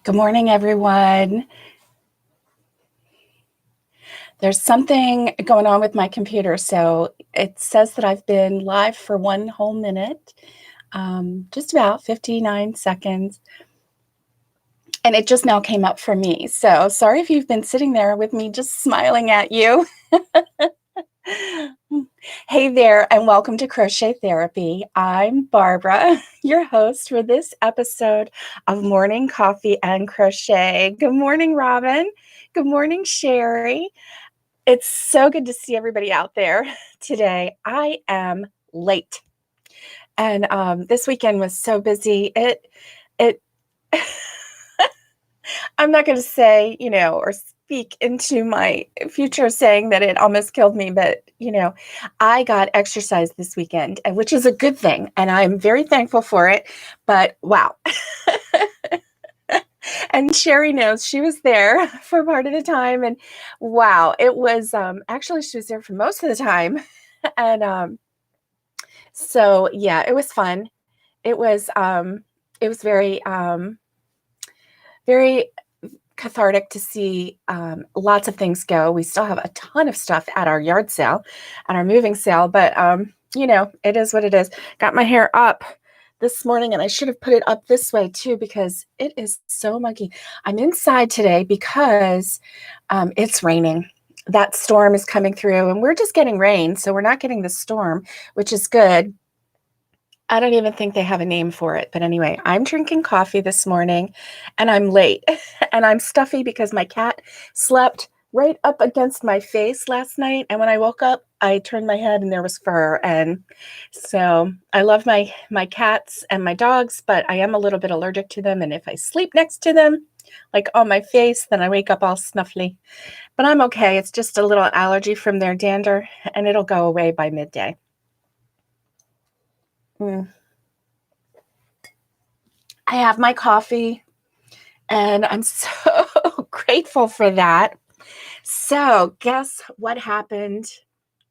Good morning, everyone. There's something going on with my computer, so it says that I've been live for 1 whole minute, just about 59 seconds, and it just now came up for me. So sorry if you've been sitting there with me just smiling at you. Hey there, and welcome to Crochet Therapy. I'm Barbara, your host for this episode of Morning Coffee and Crochet. Good morning, Robin. Good morning, Sherry. It's so good to see everybody out there today. I am late, and this weekend was so busy. It. I'm not going to say, or speak into my future saying that it almost killed me, but I got exercise this weekend, and which is a good thing, and I'm very thankful for it. But wow. And Sherry knows she was there for part of the time, and wow, it was actually she was there for most of the time. And so yeah, it was fun. It was very cathartic to see lots of things go. We still have a ton of stuff at our yard sale, at our moving sale, but it is what it is. Got my hair up this morning, and I should have put it up this way too because it is so muggy. I'm inside today because it's raining. That storm is coming through, and we're just getting rain, so we're not getting the storm, which is good. I don't even think they have a name for it. But anyway, I'm drinking coffee this morning, and I'm late and I'm stuffy because my cat slept right up against my face last night. And when I woke up, I turned my head and there was fur. And so I love my cats and my dogs, but I am a little bit allergic to them. And if I sleep next to them, like on my face, then I wake up all snuffly. But I'm okay. It's just a little allergy from their dander, and it'll go away by midday. I have my coffee, and I'm so grateful for that. So guess what happened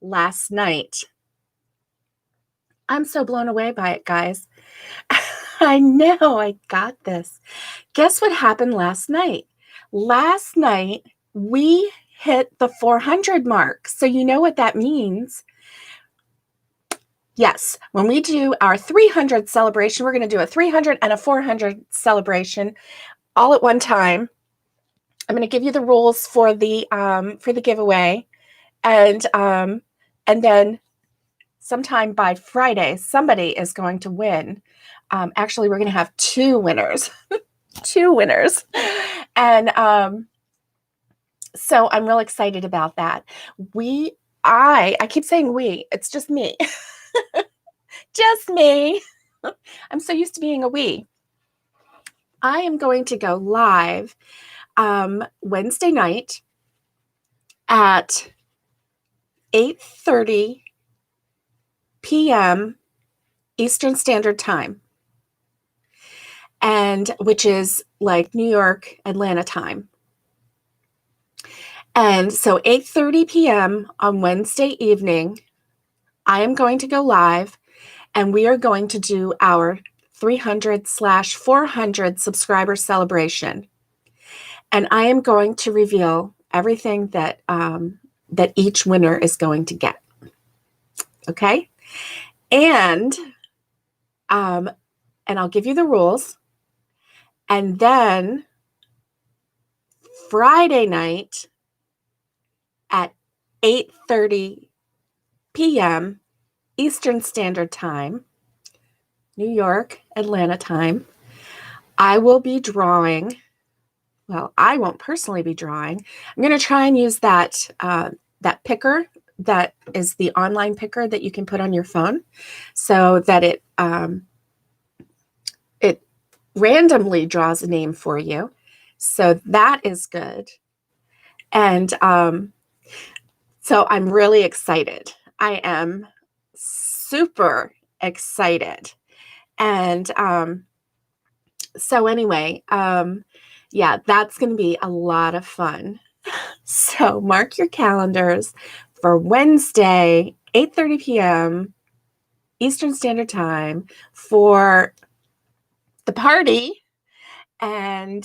last night? I'm so blown away by it, guys. I know I got this. Guess what happened last night? Last night, we hit the 400 mark. So you know what that means. Yes, when we do our 300 celebration, we're going to do a 300 and a 400 celebration all at one time. I'm going to give you the rules for the giveaway, and then sometime by Friday, somebody is going to win. Actually, we're going to have two winners, and so I'm real excited about that. I keep saying we. It's just me. Just me. I'm so used to being a we. I am going to go live Wednesday night at 8:30 p.m. Eastern Standard Time, and which is like New York, Atlanta time. And so 8:30 p.m. on Wednesday evening, I am going to go live, and we are going to do our 300/400 subscriber celebration. And I am going to reveal everything that that each winner is going to get. Okay? And I'll give you the rules. And then Friday night at 8:30 p.m. Eastern Standard Time, New York, Atlanta time, I will be drawing. Well, I won't personally be drawing. I'm going to try and use that picker that is the online picker that you can put on your phone, so that it randomly draws a name for you. So that is good. And so I'm really excited. I am super excited. And so anyway, yeah, that's going to be a lot of fun. So mark your calendars for Wednesday, 8:30 p.m. Eastern Standard Time for the party. And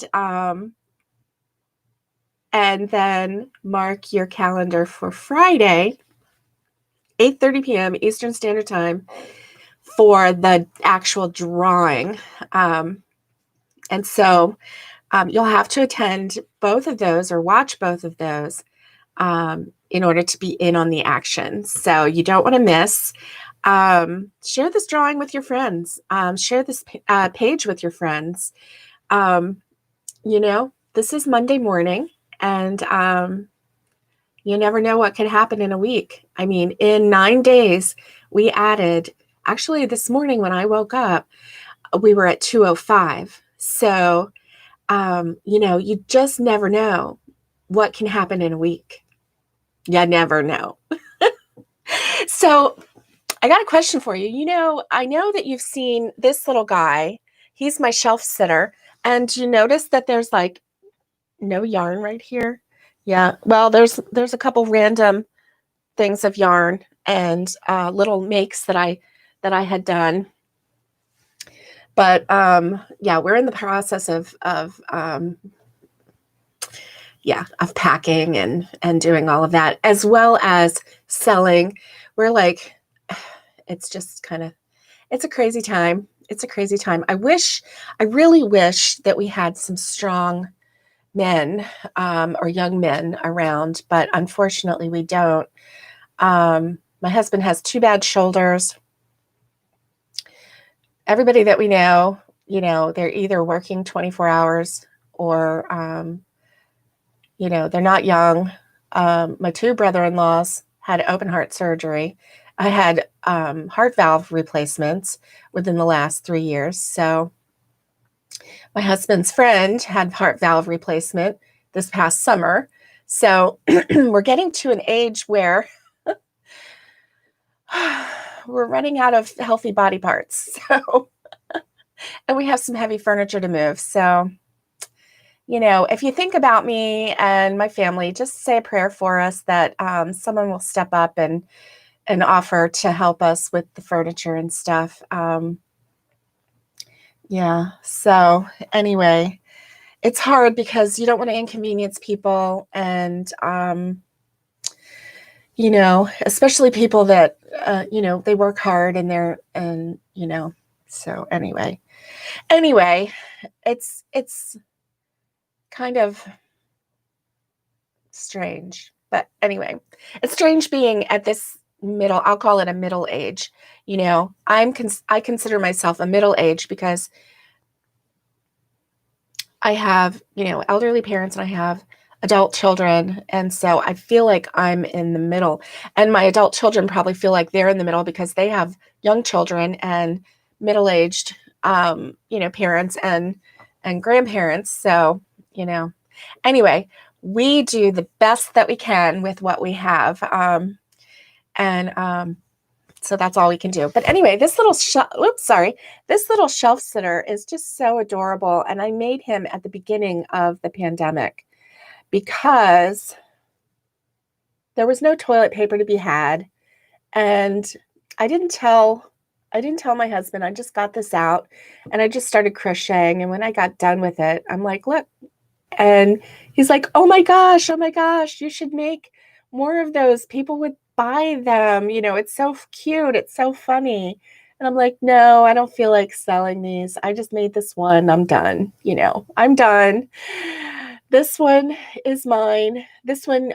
then mark your calendar for Friday, 8:30 p.m. Eastern Standard Time, for the actual drawing. And so you'll have to attend both of those or watch both of those in order to be in on the action. So you don't want to miss. Share this drawing with your friends. Share this page with your friends. This is Monday morning, and you never know what could happen in a week. I mean, in 9 days, we added, actually this morning when I woke up, we were at 205. So, you just never know what can happen in a week. You never know. So I got a question for you. I know that you've seen this little guy. He's my shelf sitter. And you notice that there's like no yarn right here? Yeah. Well, there's a couple random things of yarn and little makes that I had done. But yeah, we're in the process of packing and doing all of that, as well as selling. We're like, it's just it's a crazy time. It's a crazy time. I really wish that we had some strong men or young men around, but unfortunately we don't. My husband has 2 bad shoulders. Everybody that we know, they're either working 24 hours or, they're not young. My 2 brother-in-laws had open heart surgery. I had heart valve replacements within the last 3 years. So my husband's friend had heart valve replacement this past summer. So we're getting to an age where we're running out of healthy body parts. So, and we have some heavy furniture to move. So, if you think about me and my family, just say a prayer for us that someone will step up and offer to help us with the furniture and stuff. Yeah. So anyway, it's hard because you don't want to inconvenience people, and especially people that they work hard and so anyway, it's kind of strange. But anyway, it's strange being at this middle, I'll call it a middle age. I consider myself a middle age because I have, elderly parents and I have adult children. And so I feel like I'm in the middle. And my adult children probably feel like they're in the middle because they have young children and middle-aged, parents and grandparents. So, anyway, we do the best that we can with what we have. So that's all we can do. But anyway, this little shelf sitter is just so adorable. And I made him at the beginning of the pandemic because there was no toilet paper to be had. And I didn't tell my husband. I just got this out and I just started crocheting. And when I got done with it, I'm like, look. And he's like, oh my gosh, you should make more of those. People would buy them. It's so cute. It's so funny. And I'm like, no, I don't feel like selling these. I just made this one. I'm done. I'm done. This one is mine. This one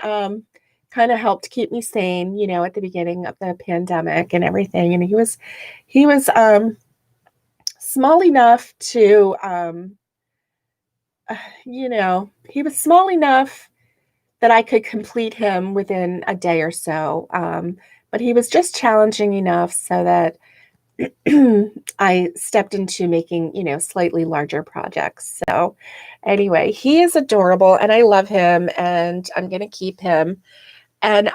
kind of helped keep me sane, at the beginning of the pandemic and everything. And he was small enough to, he was small enough that I could complete him within a day or so. But he was just challenging enough so that I stepped into making, slightly larger projects. So anyway, he is adorable and I love him and I'm going to keep him. And,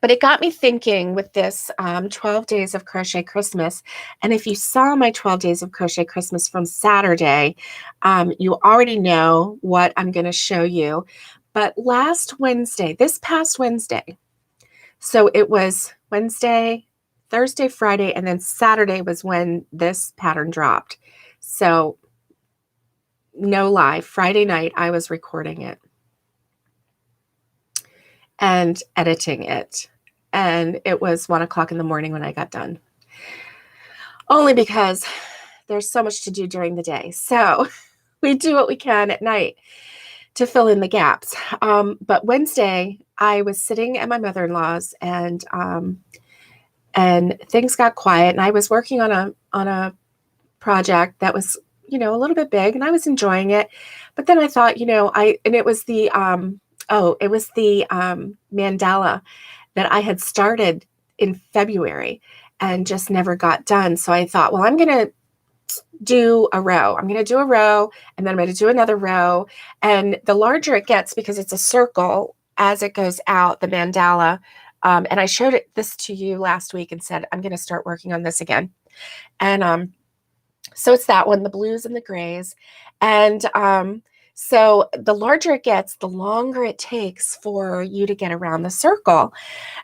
but it got me thinking with this 12 Days of Crochet Christmas. And if you saw my 12 Days of Crochet Christmas from Saturday, you already know what I'm going to show you. But this past Wednesday, so it was Wednesday, Thursday, Friday, and then Saturday was when this pattern dropped. So no lie, Friday night, I was recording it and editing it. And it was 1 o'clock in the morning when I got done. Only because there's so much to do during the day. So we do what we can at night to fill in the gaps. But Wednesday, I was sitting at my mother-in-law's and things got quiet. And I was working on a project that was, a little bit big, and I was enjoying it. But then I thought, it was the mandala that I had started in February and just never got done. So I thought, well, I'm going to do a row. I'm going to do a row, and then I'm going to do another row. And the larger it gets, because it's a circle as it goes out, the mandala. And I showed this to you last week and said, I'm going to start working on this again. And so it's that one, the blues and the grays. And so the larger it gets, the longer it takes for you to get around the circle.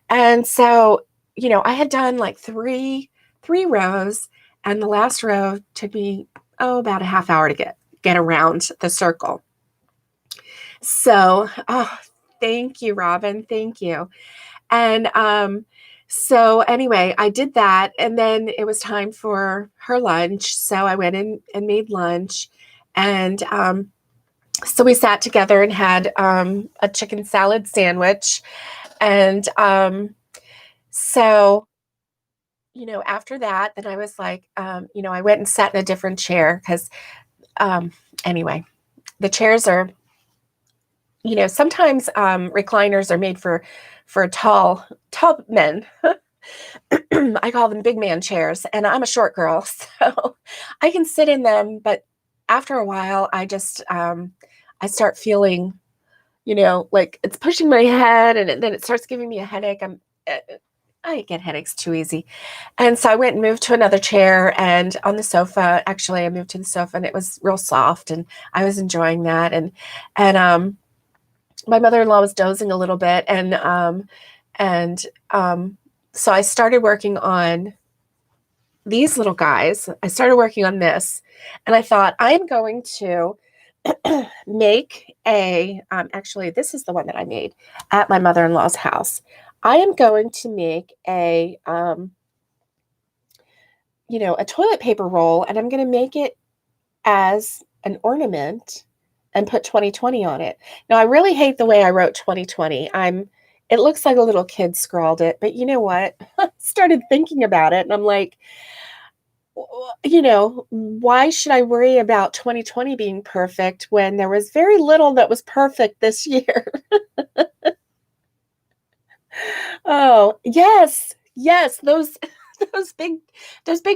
And so, I had done like three rows, and the last row took me, about a half hour to get around the circle. So, thank you, Robin. Thank you. And so anyway, I did that, and then it was time for her lunch. So I went in and made lunch, and so we sat together and had a chicken salad sandwich. And so, after that, then I was like, I went and sat in a different chair because anyway, the chairs are, sometimes recliners are made for tall men. I call them big man chairs, and I'm a short girl, so I can sit in them. But after a while, I just, I start feeling, like it's pushing my head, and then it starts giving me a headache. I get headaches too easy. And so I went and moved to another chair, and on the sofa, actually I moved to the sofa, and it was real soft, and I was enjoying that. And my mother-in-law was dozing a little bit. So I started working on these little guys. I started working on this, and I thought, I'm going to make actually, this is the one that I made at my mother-in-law's house. I am going to make a toilet paper roll, and I'm going to make it as an ornament and put 2020 on it. Now, I really hate the way I wrote 2020. It looks like a little kid scrawled it, but you know what? I started thinking about it, and I'm like, why should I worry about 2020 being perfect when there was very little that was perfect this year? Oh, yes. Yes, those big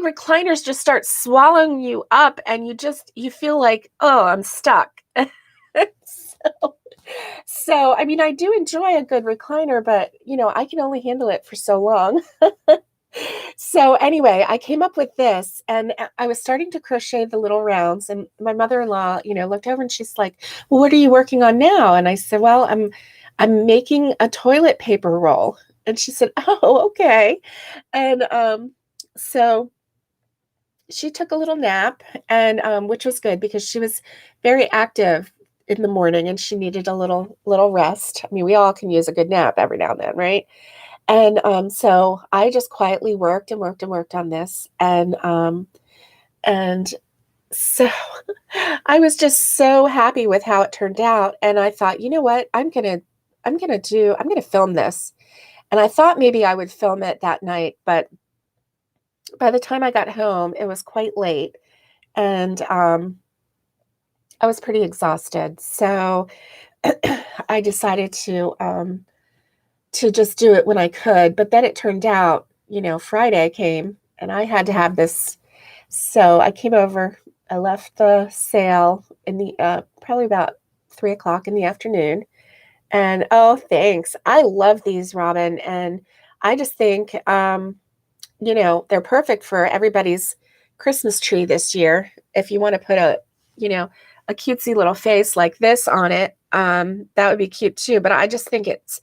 recliners just start swallowing you up, and you feel like, oh, I'm stuck. So, I mean, I do enjoy a good recliner, but, I can only handle it for so long. So anyway, I came up with this, and I was starting to crochet the little rounds, and my mother-in-law, looked over, and she's like, well, what are you working on now? And I said, well, I'm making a toilet paper roll. And she said, oh, okay. And so she took a little nap, and which was good because she was very active in the morning, and she needed a little rest. I mean, we all can use a good nap every now and then, right? And so I just quietly worked on this, and so I was just so happy with how it turned out. And I thought, you know what, I'm gonna film this. And I thought maybe I would film it that night, but by the time I got home, it was quite late, and I was pretty exhausted. So I decided to just do it when I could. But then it turned out, Friday came, and I had to have this. So I came over. I left the sale in the probably about 3 o'clock in the afternoon. And oh, thanks. I love these, Robin. And I just think, they're perfect for everybody's Christmas tree this year. If you want to put a cutesy little face like this on it, that would be cute too. But I just think it's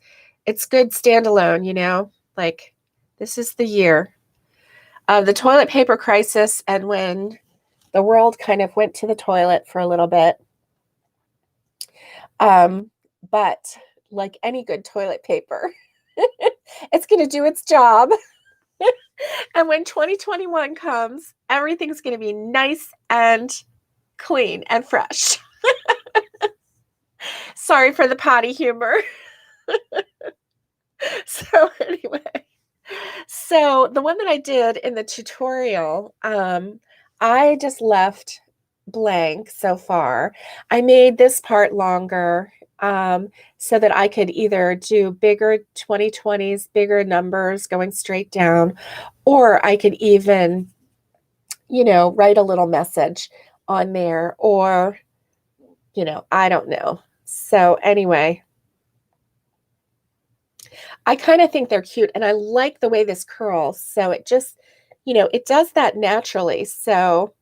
good standalone, like this is the year of the toilet paper crisis. And when The world kind of went to the toilet for a little bit. But like any good toilet paper, it's going to do its job. And when 2021 comes, everything's going to be nice and clean and fresh. Sorry for the potty humor. So anyway, so the one that I did in the tutorial, I just left blank so far. I made this part longer so that I could either do bigger 2020s, bigger numbers going straight down, or I could even, write a little message on there, or, I don't know. So anyway, I kind of think they're cute, and I like the way this curls. So it just, it does that naturally. So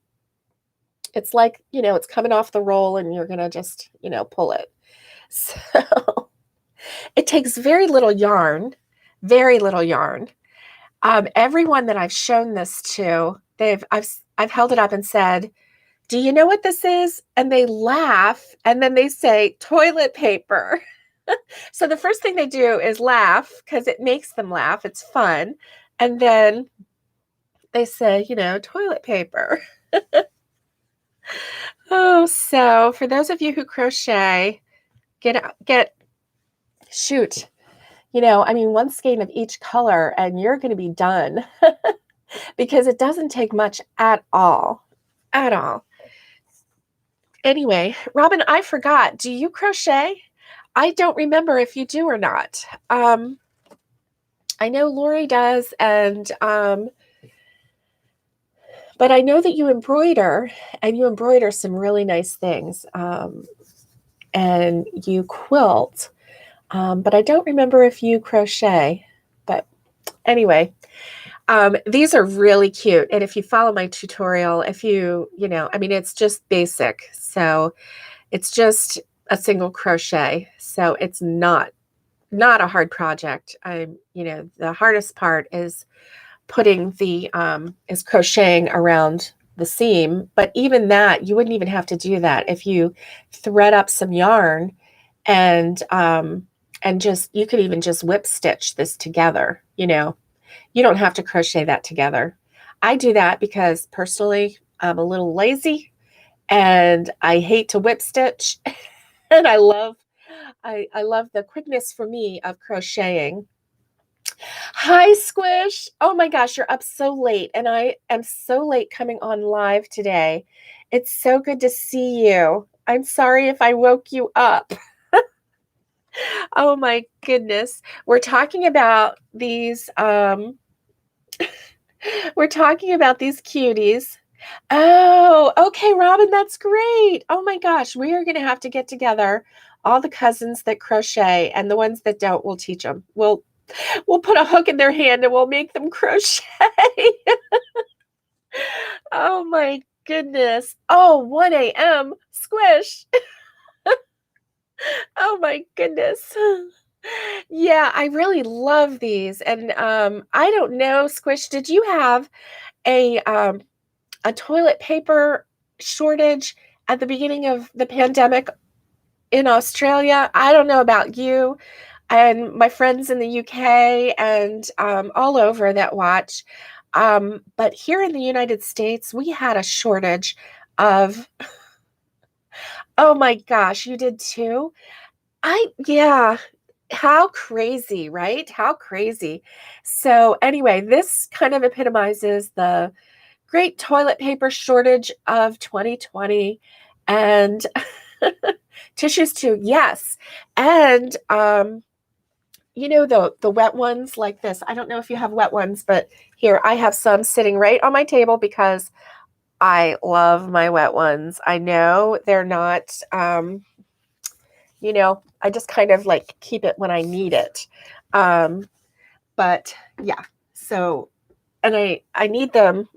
it's like, it's coming off the roll and you're going to just, pull it. So it takes very little yarn, very little yarn. Everyone that I've shown this to, I've held it up and said, "Do you know what this is?" And they laugh, and then they say, "Toilet paper." So the first thing they do is laugh because it makes them laugh. It's fun. And then they say, toilet paper. Oh, so for those of you who crochet, shoot, one skein of each color and you're going to be done because it doesn't take much at all, at all. Anyway, Robin, I forgot. Do you crochet? I don't remember if you do or not. I know Lori does, and but I know that you embroider, and you embroider some really nice things, and you quilt, but I don't remember if you crochet. But anyway, these are really cute, and if you follow my tutorial, it's just basic, so it's just a single crochet, so it's not a hard project. The hardest part is is crocheting around the seam, but even that, you wouldn't even have to do that if you thread up some yarn and you could even just whip stitch this together. You don't have to crochet that together. I do that because personally I'm a little lazy and I hate to whip stitch and I love the quickness for me of crocheting. Hi, Squish. Oh my gosh, you're up so late, and I am so late coming on live today. It's so good to see you. I'm sorry if I woke you up. Oh my goodness. We're talking about these cuties. Oh, okay, Robin, that's great. Oh my gosh, we are going to have to get together. All the cousins that crochet and the ones that don't, we'll teach them. We'll put a hook in their hand and we'll make them crochet. Oh my goodness. Oh, 1 a.m. Squish. Oh my goodness. Yeah, I really love these. And I don't know, Squish, did you have a toilet paper shortage at the beginning of the pandemic in Australia? I don't know about you and my friends in the UK and all over that watch. But here in the United States, we had a shortage of, oh my gosh, you did too? Yeah, how crazy, right? How crazy. So anyway, this kind of epitomizes the great toilet paper shortage of 2020 and tissues too. Yes. And, the wet ones like this. I don't know if you have wet ones, but here I have some sitting right on my table because I love my wet ones. I know they're not, I just kind of like keep it when I need it. But yeah, so, and I need them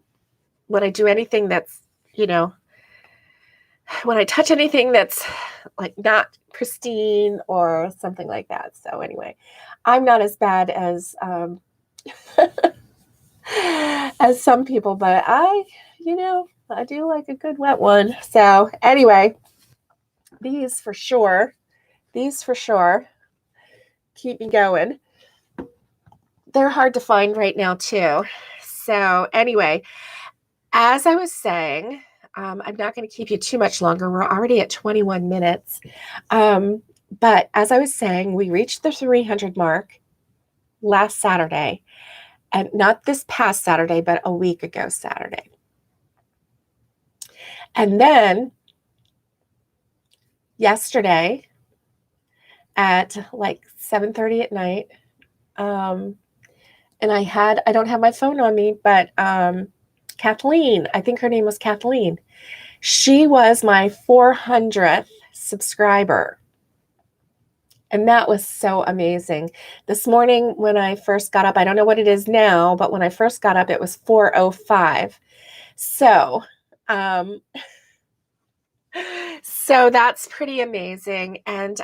when I do anything that's, when I touch anything that's like not pristine or something like that. So anyway, I'm not as bad as as some people, but I do like a good wet one. So anyway, these for sure keep me going. They're hard to find right now too. So anyway, as I was saying, I'm not going to keep you too much longer. We're already at 21 minutes. But as I was saying, we reached the 300 mark last Saturday, and not this past Saturday, but a week ago Saturday. And then yesterday at like 7:30 at night, and I don't have my phone on me, but Kathleen, I think her name was Kathleen. She was my 400th subscriber. And that was so amazing. This morning when I first got up, I don't know what it is now, but when I first got up, it was 4:05. So, so that's pretty amazing. And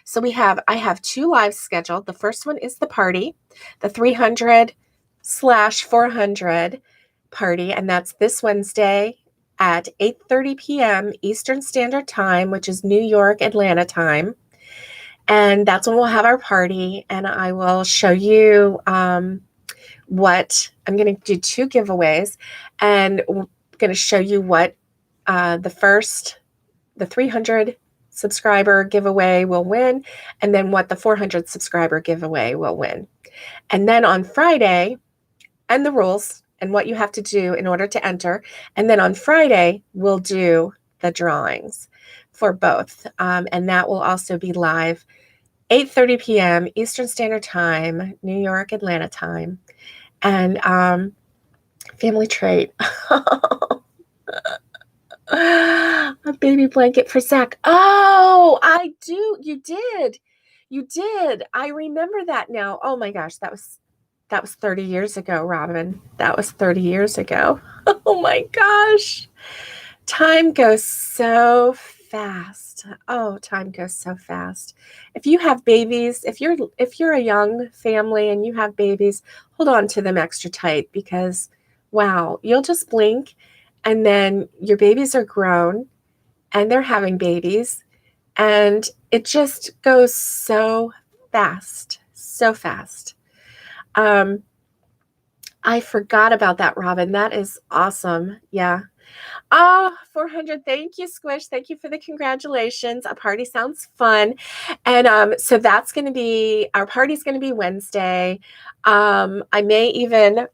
so I have 2 lives scheduled. The first one is the party, the 300/400 party. And that's this Wednesday at 8:30 p.m. Eastern Standard Time, which is New York, Atlanta time. And that's when we'll have our party. And I will show you what I'm going to do 2 giveaways. And we're going to show you what the 300 subscriber giveaway will win, and then what the 400 subscriber giveaway will win. And then on Friday, and the rules and what you have to do in order to enter. And then on Friday, we'll do the drawings for both. And that will also be live 8:30 p.m. Eastern Standard Time, New York, Atlanta time. And family trait. A baby blanket for Zach. Oh, I do. You did. I remember that now. Oh my gosh, that was 30 years ago, Robin. That was 30 years ago. Oh my gosh. Time goes so fast. Oh, time goes so fast. If you have babies, if you're a young family and you have babies, hold on to them extra tight, because wow, you'll just blink and then your babies are grown and they're having babies, and it just goes so fast, so fast. I forgot about that, Robin. That is awesome. Yeah. 400. Thank you, Squish. Thank you for the congratulations. A party sounds fun. And so that's going to be, our party's going to be Wednesday. I may even,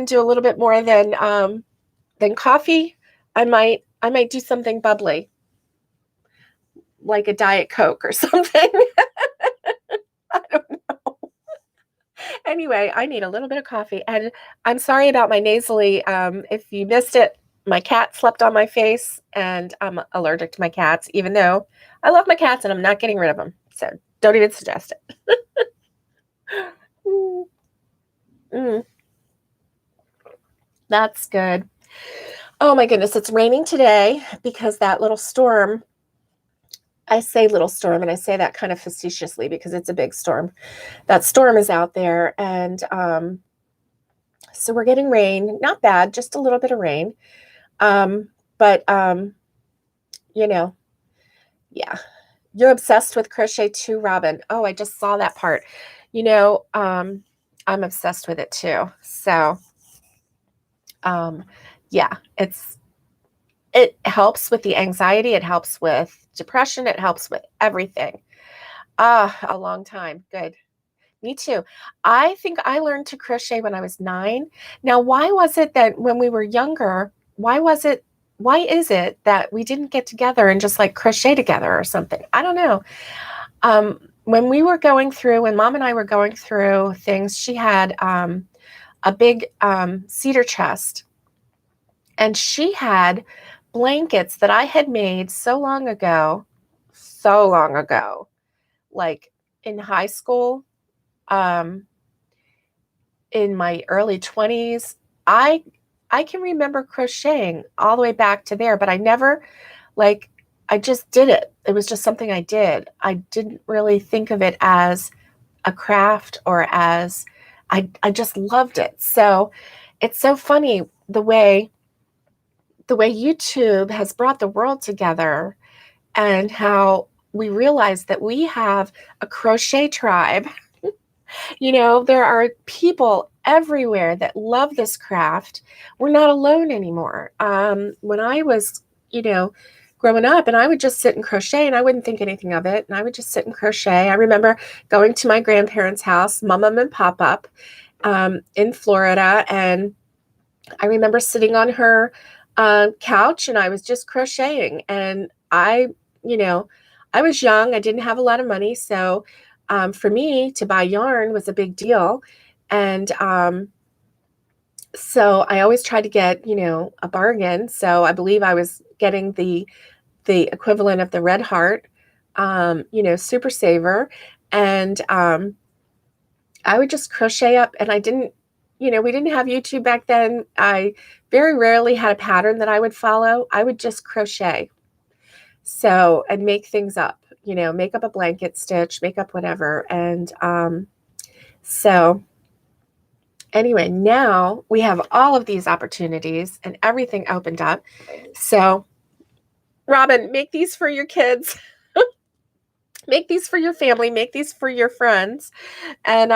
do a little bit more than coffee. I might do something bubbly, like a Diet Coke or something. I don't know. Anyway, I need a little bit of coffee. And I'm sorry about my nasally. If you missed it, my cat slept on my face, and I'm allergic to my cats, even though I love my cats and I'm not getting rid of them. So don't even suggest it. That's good. Oh my goodness, it's raining today because that little storm, I say little storm, and I say that kind of facetiously because it's a big storm. That storm is out there, and so we're getting rain. Not bad, just a little bit of rain. But yeah. You're obsessed with crochet too, Robin. Oh, I just saw that part. I'm obsessed with it too. So, yeah, it helps with the anxiety. It helps with depression. It helps with everything. A long time. Good. Me too. I think I learned to crochet when I was 9. Now, why was it that when we were younger, why is it that we didn't get together and just like crochet together or something? I don't know. When Mom and I were going through things, she had a big cedar chest, and she had blankets that I had made so long ago, like in high school, in my early 20s. I can remember crocheting all the way back to there, but I never, I just did it. It was just something I did. I didn't really think of it as a craft or as, I just loved it. So it's so funny the way YouTube has brought the world together, and how we realize that we have a crochet tribe. There are people everywhere that love this craft. We're not alone anymore. When I was, growing up, and I would just sit and crochet, and I wouldn't think anything of it. And I would just sit and crochet. I remember going to my grandparents' house, Mom and Pop Up, in Florida. And I remember sitting on her couch, and I was just crocheting. And I was young. I didn't have a lot of money. So for me to buy yarn was a big deal. And so I always tried to get, a bargain. So I believe I was getting the equivalent of the Red Heart, Super Saver. And I would just crochet up, and I didn't, we didn't have YouTube back then. I very rarely had a pattern that I would follow. I would just crochet. So, and make things up, make up a blanket stitch, make up whatever. And so anyway, now we have all of these opportunities and everything opened up. So Robin, make these for your kids. Make these for your family, make these for your friends. And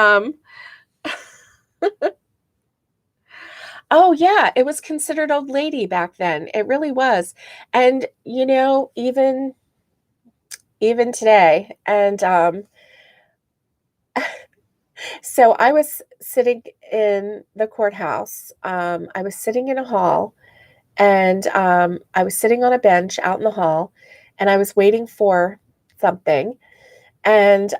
oh yeah, it was considered old lady back then. It really was. And even today. And so I was sitting in the courthouse. I was sitting in a hall, and I was sitting on a bench out in the hall, and I was waiting for something. And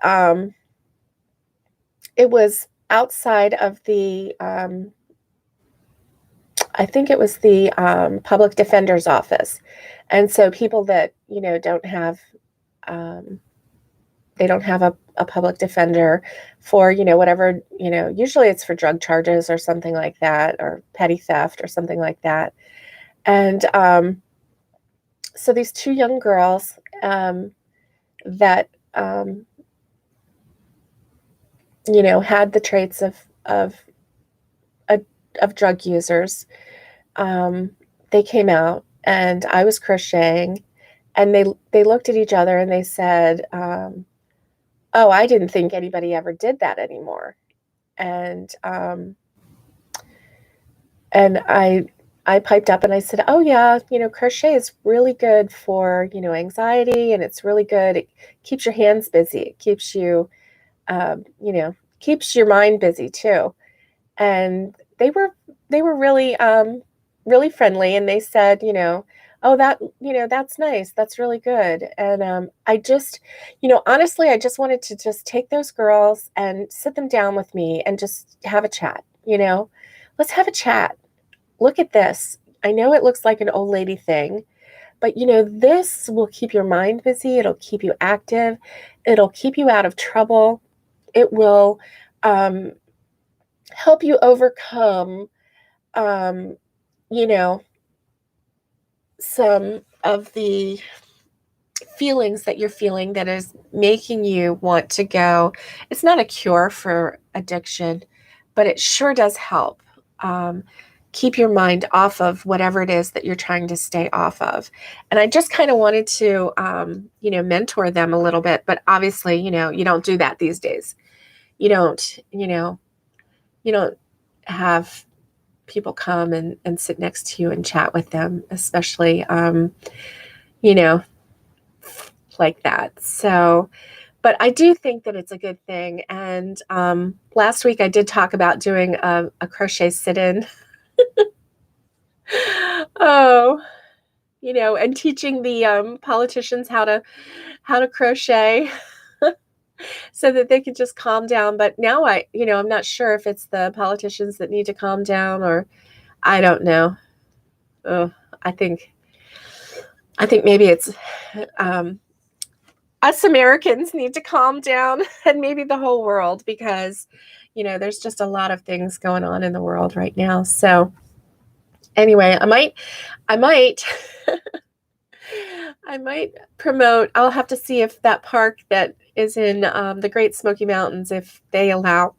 it was outside of the, I think it was the public defender's office. And so people that, don't have, they don't have a public defender for, whatever, usually it's for drug charges or something like that, or petty theft or something like that. And so these two young girls that, had the traits of drug users, they came out, and I was crocheting, and they looked at each other and they said, oh, I didn't think anybody ever did that anymore. And I piped up and I said, oh yeah, crochet is really good for, anxiety, and it's really good. It keeps your hands busy. It keeps you, keeps your mind busy too. And they were really, really friendly. And they said, oh, that's nice. That's really good. And I just, honestly, I just wanted to just take those girls and sit them down with me and just have a chat. Let's have a chat. Look at this. I know it looks like an old lady thing, but this will keep your mind busy. It'll keep you active. It'll keep you out of trouble. It will help you overcome, some of the feelings that you're feeling that is making you want to go. It's not a cure for addiction, but it sure does help keep your mind off of whatever it is that you're trying to stay off of. And I just kind of wanted to, mentor them a little bit, but obviously, you don't do that these days. You don't have people come and sit next to you and chat with them, especially, like that. So, but I do think that it's a good thing. And last week I did talk about doing a crochet sit-in. Oh, and teaching the politicians how to crochet so that they could just calm down. But now I'm not sure if it's the politicians that need to calm down, or I don't know. Oh, I think maybe it's us Americans need to calm down, and maybe the whole world, because there's just a lot of things going on in the world right now. So anyway, I might I might promote. I'll have to see if that park that is in the Great Smoky Mountains, if they allow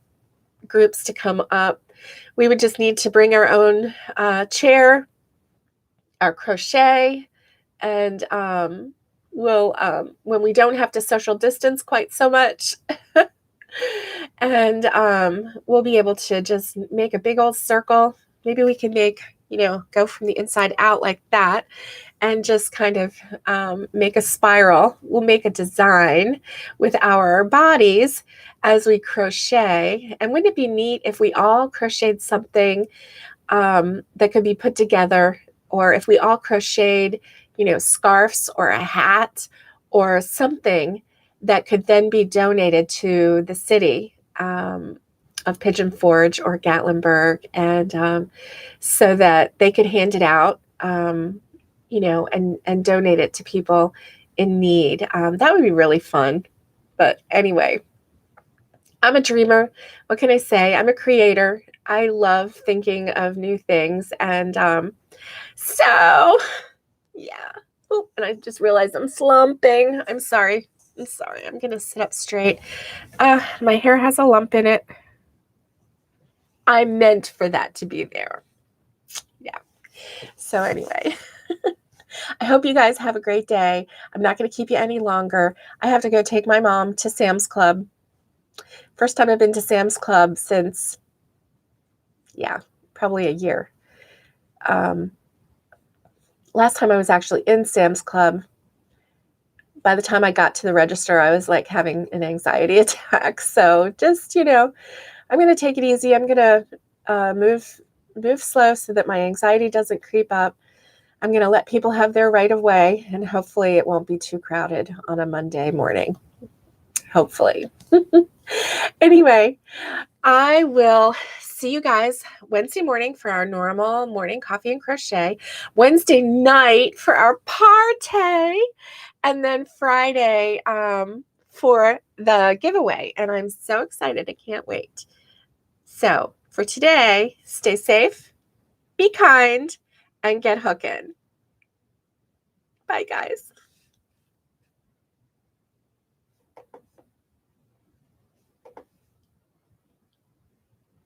groups to come up we would just need to bring our own chair, our crochet, and we'll when we don't have to social distance quite so much, and we'll be able to just make a big old circle. Maybe we can make, go from the inside out like that, and just kind of make a spiral. We'll make a design with our bodies as we crochet. And wouldn't it be neat if we all crocheted something that could be put together, or if we all crocheted, scarves or a hat or something that could then be donated to the city of Pigeon Forge or Gatlinburg, and so that they could hand it out, and donate it to people in need. That would be really fun. But anyway, I'm a dreamer. What can I say? I'm a creator. I love thinking of new things. And so, yeah. Oh, and I just realized I'm slumping. I'm sorry. I'm going to sit up straight. My hair has a lump in it. I meant for that to be there. Yeah. So anyway, I hope you guys have a great day. I'm not going to keep you any longer. I have to go take my mom to Sam's Club. First time I've been to Sam's Club since, probably a year. Last time I was actually in Sam's Club, by the time I got to the register, I was like having an anxiety attack. So just, I'm going to take it easy. I'm going to move slow so that my anxiety doesn't creep up. I'm going to let people have their right of way, and hopefully it won't be too crowded on a Monday morning. Hopefully. Anyway, I will see you guys Wednesday morning for our normal morning coffee and crochet, Wednesday night for our party, and then Friday for the giveaway. And I'm so excited. I can't wait. So for today, stay safe, be kind, and get hooking. Bye, guys.